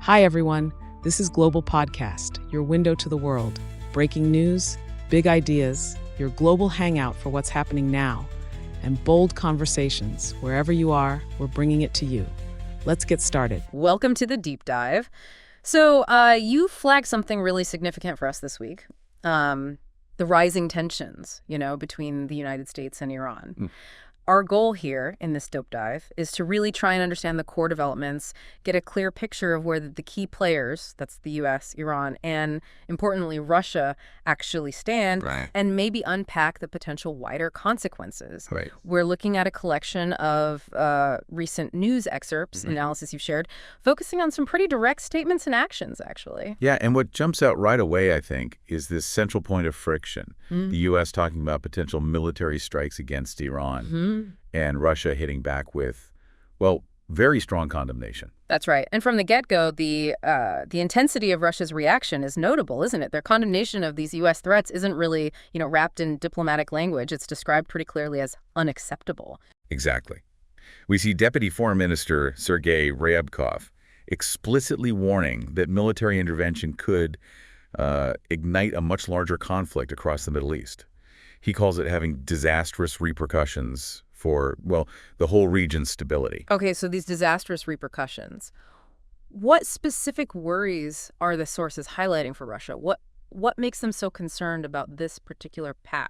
Hi, everyone. This is Global Podcast, your window to the world. Breaking news, big ideas, your global hangout for what's happening now, and bold conversations. Wherever you are, we're bringing it to you. Let's get started. Welcome to the deep dive. So you flagged something really significant for us this week. The rising tensions, between the United States and Iran. Our goal here in this deep dive is to really try and understand the core developments, get a clear picture of where the key players, that's the U.S., Iran, and importantly, Russia, actually stand, and maybe unpack the potential wider consequences. Right. We're looking at a collection of recent news excerpts, analysis you've shared, focusing on some pretty direct statements and actions, actually. Yeah, and what jumps out right away, I think, is this central point of friction. The U.S. talking about potential military strikes against Iran. And Russia hitting back with, well, very strong condemnation. That's right. And from the get-go, the intensity of Russia's reaction is notable, isn't it? Their condemnation of these U.S. threats isn't really, wrapped in diplomatic language. It's described pretty clearly as unacceptable. Exactly. We see Deputy Foreign Minister Sergei Ryabkov explicitly warning that military intervention could ignite a much larger conflict across the Middle East. He calls it having disastrous repercussions for, well, the whole region's stability. Okay, so these disastrous repercussions. What specific worries are the sources highlighting for Russia? What makes them so concerned about this particular path?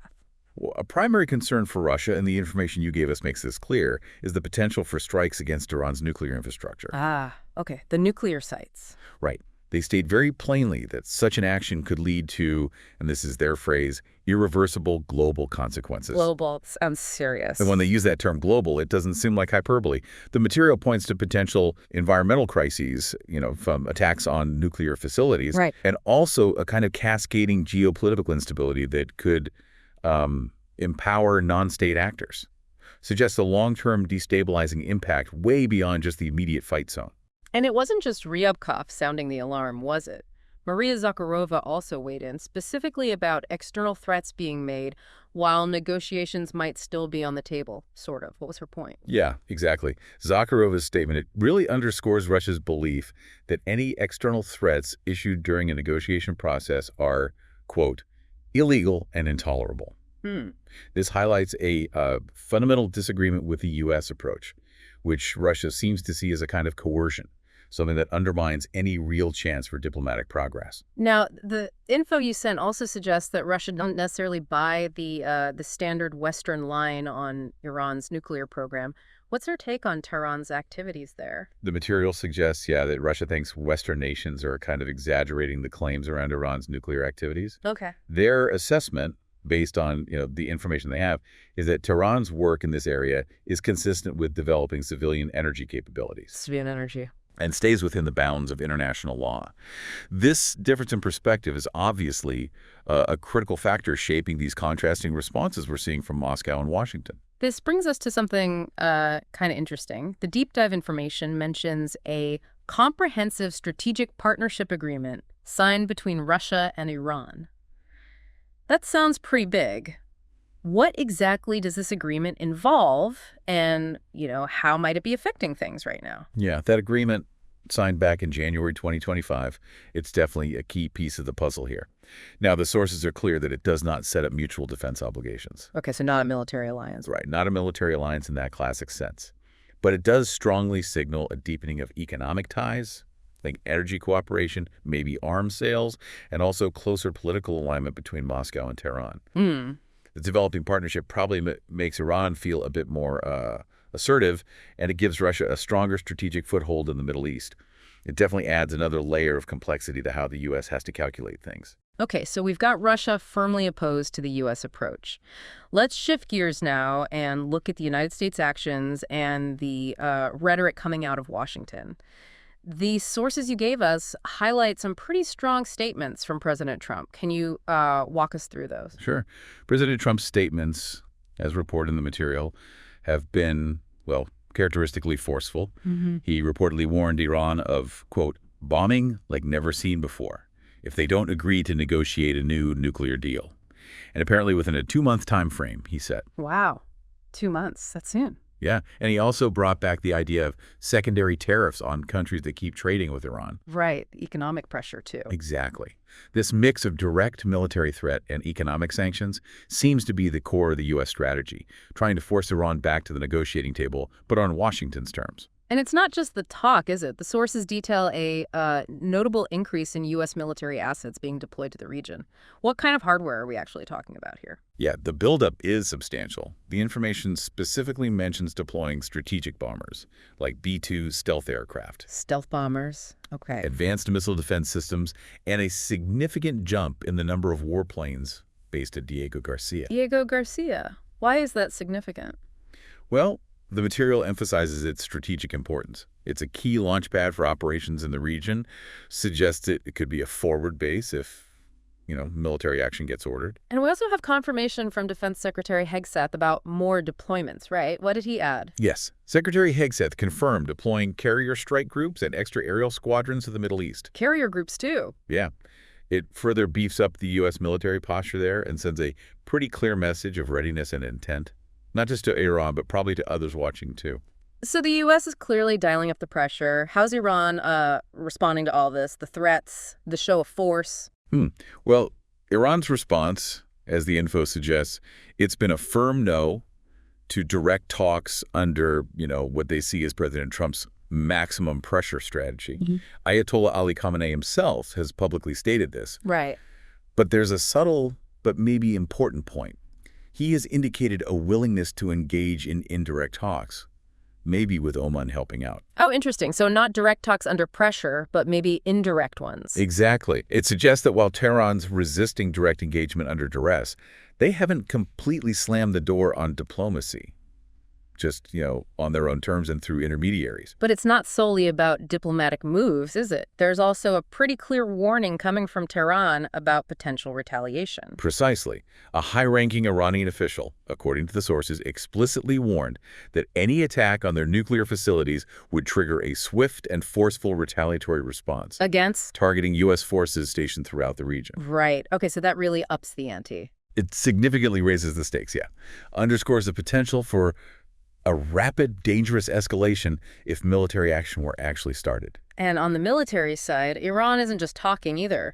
Well, a primary concern for Russia, and the information you gave us makes this clear, is the potential for strikes against Iran's nuclear infrastructure. Ah, okay, the nuclear sites. Right. They state very plainly that such an action could lead to, and this is their phrase, irreversible global consequences. Global sounds serious. And when they use that term global, it doesn't seem like hyperbole. The material points to potential environmental crises, from attacks on nuclear facilities, right, and also a kind of cascading geopolitical instability that could empower non-state actors. Suggests a long-term destabilizing impact way beyond just the immediate fight zone. And it wasn't just Ryabkov sounding the alarm, was it? Maria Zakharova also weighed in, specifically about external threats being made while negotiations might still be on the table, sort of. What was her point? Yeah, exactly. Zakharova's statement, it really underscores Russia's belief that any external threats issued during a negotiation process are, quote, illegal and intolerable. This highlights a fundamental disagreement with the U.S. approach, which Russia seems to see as a kind of coercion, something that undermines any real chance for diplomatic progress. Now, the info you sent also suggests that Russia doesn't necessarily buy the standard Western line on Iran's nuclear program. What's their take on Tehran's activities there? The material suggests, that Russia thinks Western nations are kind of exaggerating the claims around Iran's nuclear activities. Okay. Their assessment, based on the information they have, is that Tehran's work in this area is consistent with developing civilian energy capabilities. Civilian energy. And stays within the bounds of international law. This difference in perspective is obviously a critical factor shaping these contrasting responses we're seeing from Moscow and Washington. This brings us to something kind of interesting. The deep dive information mentions a comprehensive strategic partnership agreement signed between Russia and Iran. That sounds pretty big. What exactly does this agreement involve, and, how might it be affecting things right now? Yeah, that agreement signed back in January 2025, it's definitely a key piece of the puzzle here. Now, the sources are clear that it does not set up mutual defense obligations. Okay, so not a military alliance. Right, not a military alliance in that classic sense. But it does strongly signal a deepening of economic ties, like energy cooperation, maybe arms sales, and also closer political alignment between Moscow and Tehran. The developing partnership probably makes Iran feel a bit more assertive, and it gives Russia a stronger strategic foothold in the Middle East. It definitely adds another layer of complexity to how the U.S. has to calculate things. Okay, so we've got Russia firmly opposed to the U.S. approach. Let's shift gears now and look at the United States' actions and the rhetoric coming out of Washington. The sources you gave us highlight some pretty strong statements from President Trump. Can you walk us through those? Sure. President Trump's statements, as reported in the material, have been, characteristically forceful. He reportedly warned Iran of, quote, bombing like never seen before if they don't agree to negotiate a new nuclear deal. And apparently within a 2-month time frame, he said. Wow. 2 months. That's soon. Yeah, and he also brought back the idea of secondary tariffs on countries that keep trading with Iran. Right. Economic pressure, too. Exactly. This mix of direct military threat and economic sanctions seems to be the core of the U.S. strategy, trying to force Iran back to the negotiating table, but on Washington's terms. And it's not just the talk, is it? The sources detail a notable increase in U.S. military assets being deployed to the region. What kind of hardware are we actually talking about here? Yeah, the buildup is substantial. The information specifically mentions deploying strategic bombers, like B-2 stealth aircraft, Stealth bombers. Okay. advanced missile defense systems, and a significant jump in the number of warplanes based at Diego Garcia. Diego Garcia. Why is that significant? Well, the material emphasizes its strategic importance. It's a key launchpad for operations in the region, suggests it could be a forward base if, military action gets ordered. And we also have confirmation from Defense Secretary Hegseth about more deployments, right? What did he add? Yes. Secretary Hegseth confirmed deploying carrier strike groups and extra aerial squadrons to the Middle East. Carrier groups, too. Yeah. It further beefs up the U.S. military posture there and sends a pretty clear message of readiness and intent. Not just to Iran, but probably to others watching, too. So the U.S. is clearly dialing up the pressure. How's Iran responding to all this? The threats, the show of force? Well, Iran's response, as the info suggests, it's been a firm no to direct talks under, what they see as President Trump's maximum pressure strategy. Ayatollah Ali Khamenei himself has publicly stated this. Right. But there's a subtle but maybe important point. He has indicated a willingness to engage in indirect talks, maybe with Oman helping out. Oh, interesting. So not direct talks under pressure, but maybe indirect ones. Exactly. It suggests that while Tehran's resisting direct engagement under duress, they haven't completely slammed the door on diplomacy, just, on their own terms and through intermediaries. But it's not solely about diplomatic moves, is it? There's also a pretty clear warning coming from Tehran about potential retaliation. Precisely. A high-ranking Iranian official, according to the sources, explicitly warned that any attack on their nuclear facilities would trigger a swift and forceful retaliatory response. Against? Targeting U.S. forces stationed throughout the region. Right. Okay, so that really ups the ante. It significantly raises the stakes, yeah. Underscores the potential for a rapid, dangerous escalation if military action were actually started. And on the military side, Iran isn't just talking either.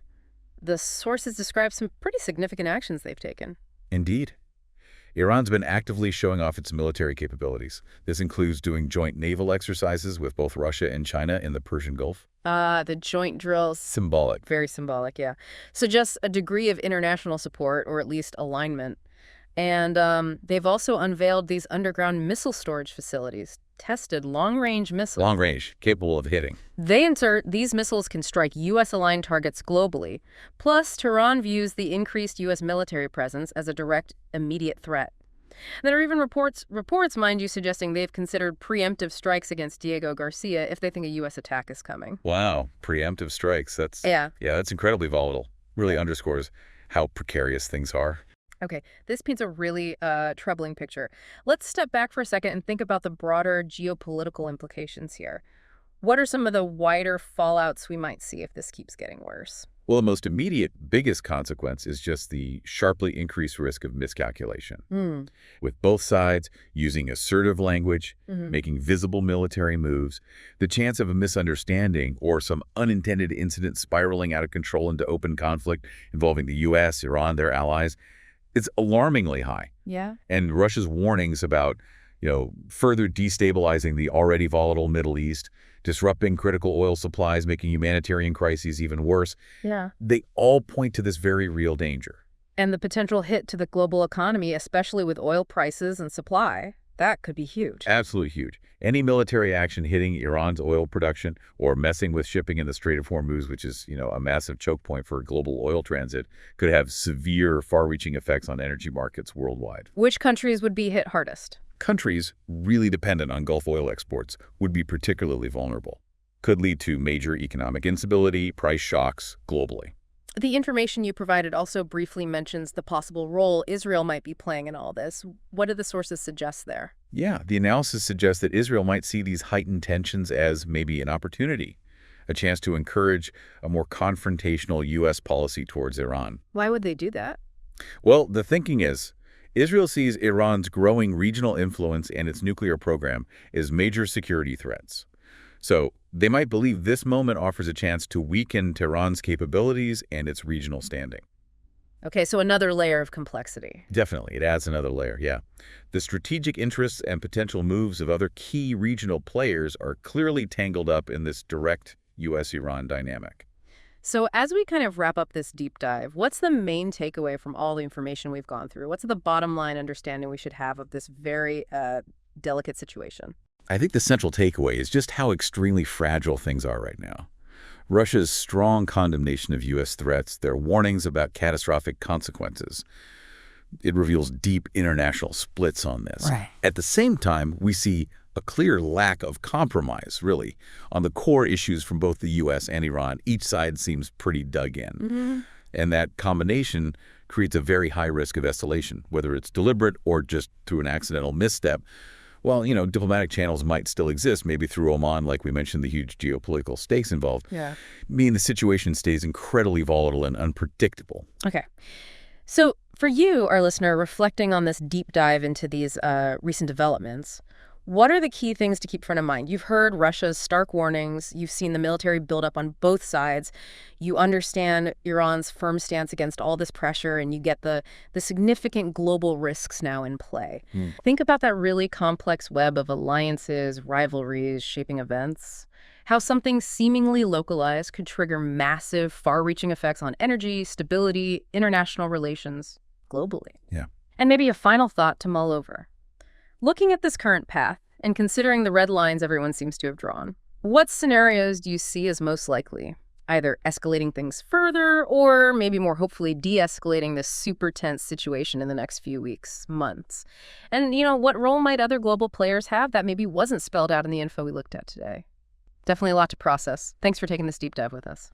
The sources describe some pretty significant actions they've taken. Indeed. Iran's been actively showing off its military capabilities. This includes doing joint naval exercises with both Russia and China in the Persian Gulf. The joint drills. Symbolic. Very symbolic, yeah. Suggests a degree of international support, or at least alignment. And they've also unveiled these underground missile storage facilities, tested long-range missiles. Long range, capable of hitting. They insert these missiles can strike U.S.-aligned targets globally. Plus, Tehran views the increased U.S. military presence as a direct, immediate threat. There are even reports, mind you, suggesting they've considered preemptive strikes against Diego Garcia if they think a U.S. attack is coming. Wow, preemptive strikes. That's incredibly volatile. Really underscores how precarious things are. Okay, this paints a really troubling picture. Let's step back for a second and think about the broader geopolitical implications here. What are some of the wider fallouts we might see if this keeps getting worse? Well, the most immediate, biggest consequence is just the sharply increased risk of miscalculation. With both sides using assertive language, making visible military moves, the chance of a misunderstanding or some unintended incident spiraling out of control into open conflict involving the U.S., Iran, their allies, it's alarmingly high. Yeah. And Russia's warnings about, further destabilizing the already volatile Middle East, disrupting critical oil supplies, making humanitarian crises even worse. Yeah. They all point to this very real danger. And the potential hit to the global economy, especially with oil prices and supply, that could be huge. Absolutely huge. Any military action hitting Iran's oil production or messing with shipping in the Strait of Hormuz, which is, a massive choke point for global oil transit, could have severe, far-reaching effects on energy markets worldwide. Which countries would be hit hardest? Countries really dependent on Gulf oil exports would be particularly vulnerable. Could lead to major economic instability, price shocks globally. The information you provided also briefly mentions the possible role Israel might be playing in all this. What do the sources suggest there? Yeah, the analysis suggests that Israel might see these heightened tensions as maybe an opportunity, a chance to encourage a more confrontational U.S. policy towards Iran. Why would they do that? Well, the thinking is, Israel sees Iran's growing regional influence and its nuclear program as major security threats. So they might believe this moment offers a chance to weaken Tehran's capabilities and its regional standing. Okay, so another layer of complexity. Definitely. It adds another layer, yeah. The strategic interests and potential moves of other key regional players are clearly tangled up in this direct U.S.-Iran dynamic. So as we kind of wrap up this deep dive, what's the main takeaway from all the information we've gone through? What's the bottom line understanding we should have of this very delicate situation? I think the central takeaway is just how extremely fragile things are right now. Russia's strong condemnation of U.S. threats, their warnings about catastrophic consequences. It reveals deep international splits on this. Right. At the same time, we see a clear lack of compromise, really, on the core issues from both the U.S. and Iran. Each side seems pretty dug in. Mm-hmm. And that combination creates a very high risk of escalation, whether it's deliberate or just through an accidental misstep. Well, diplomatic channels might still exist, maybe through Oman, like we mentioned, the huge geopolitical stakes involved. Yeah. Meaning the situation stays incredibly volatile and unpredictable. Okay. So for you, our listener, reflecting on this deep dive into these recent developments, what are the key things to keep front of mind? You've heard Russia's stark warnings. You've seen the military buildup on both sides. You understand Iran's firm stance against all this pressure, and you get the significant global risks now in play. Think about that really complex web of alliances, rivalries, shaping events. How something seemingly localized could trigger massive, far-reaching effects on energy, stability, international relations globally. Yeah. And maybe a final thought to mull over. Looking at this current path and considering the red lines everyone seems to have drawn, what scenarios do you see as most likely? Either escalating things further or maybe more hopefully de-escalating this super tense situation in the next few weeks, months. And, what role might other global players have that maybe wasn't spelled out in the info we looked at today? Definitely a lot to process. Thanks for taking this deep dive with us.